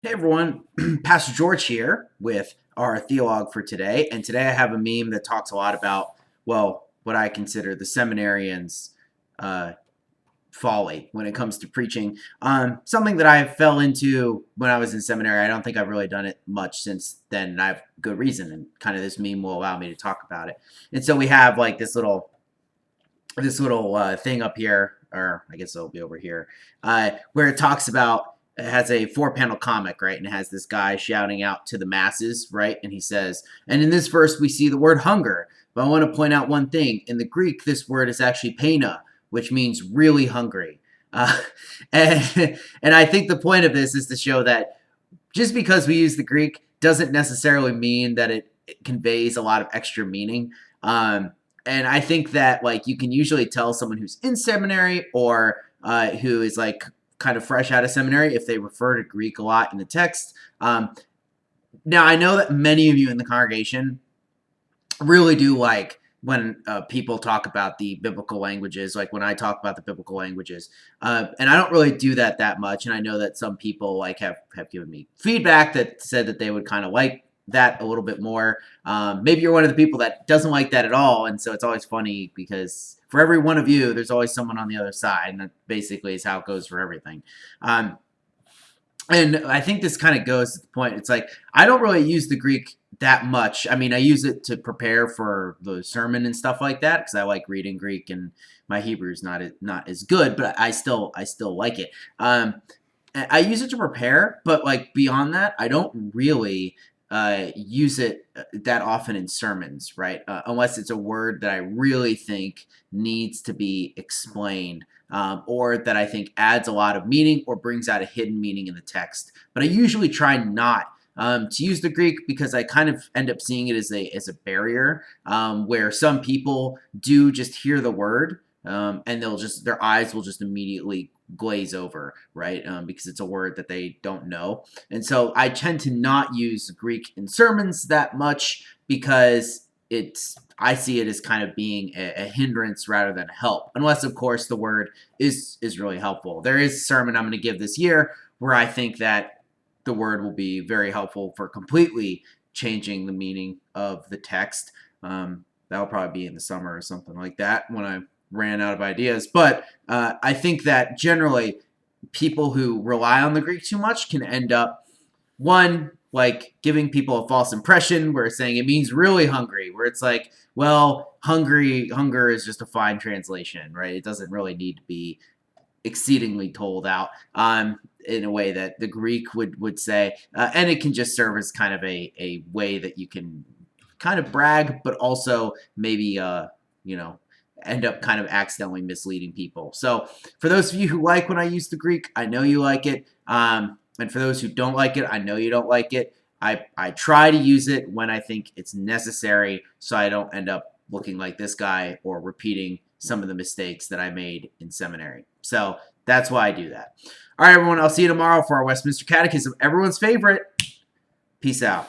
Hey everyone, Pastor George here with our Theolog for today. And today I have a meme that talks a lot about, well, what I consider the seminarians' uh, folly when it comes to preaching. Something that I fell into when I was in seminary. I don't think I've really done it much since then, and I have good reason. And kind of this meme will allow me to talk about it. And so we have like this little thing up here, or I guess it'll be over here, where it talks about it has a four-panel comic, right? And it has this guy shouting out to the masses, right? And he says, and in this verse we see the word hunger. But I want to point out one thing. In the Greek, this word is actually pena, which means really hungry. Uh, and I think the point of this is to show that just because we use the Greek doesn't necessarily mean that it conveys a lot of extra meaning. And I think that like you can usually tell someone who's in seminary or who is like kind of fresh out of seminary if they refer to Greek a lot in the text. Now I know that many of you in the congregation really do like when people talk about the biblical languages, like when I talk about the biblical languages, and I don't really do that much. And I know that some people like have given me feedback that said that they would kind of like that a little bit more. Maybe you're one of the people that doesn't like that at all, and so it's always funny because for every one of you, there's always someone on the other side, and that basically is how it goes for everything. And I think this kind of goes to the point. It's like I don't really use the Greek that much. I mean, I use it to prepare for the sermon and stuff like that because I like reading Greek, and my Hebrew is not as good, but I still like it. I use it to prepare, but like beyond that, I don't really use it that often in sermons, right? Unless it's a word that I really think needs to be explained, or that I think adds a lot of meaning or brings out a hidden meaning in the text. But I usually try not to use the Greek because I kind of end up seeing it as a barrier, where some people do just hear the word, and their eyes will just immediately glaze over, right? Because it's a word that they don't know. And so I tend to not use Greek in sermons that much because I see it as kind of being a hindrance rather than a help. Unless, of course, the word is really helpful. There is a sermon I'm going to give this year where I think that the word will be very helpful for completely changing the meaning of the text. That'll probably be in the summer or something like that when I ran out of ideas. But I think that generally people who rely on the Greek too much can end up, one, like giving people a false impression where it's saying it means really hungry, where it's like, well, hunger is just a fine translation, right? It doesn't really need to be exceedingly told out in a way that the Greek would say. And it can just serve as kind of a way that you can kind of brag, but also maybe, end up kind of accidentally misleading people. So for those of you who like when I use the Greek, I know you like it. And for those who don't like it, I know you don't like it. I try to use it when I think it's necessary so I don't end up looking like this guy or repeating some of the mistakes that I made in seminary. So that's why I do that. All right, everyone, I'll see you tomorrow for our Westminster Catechism, everyone's favorite. Peace out.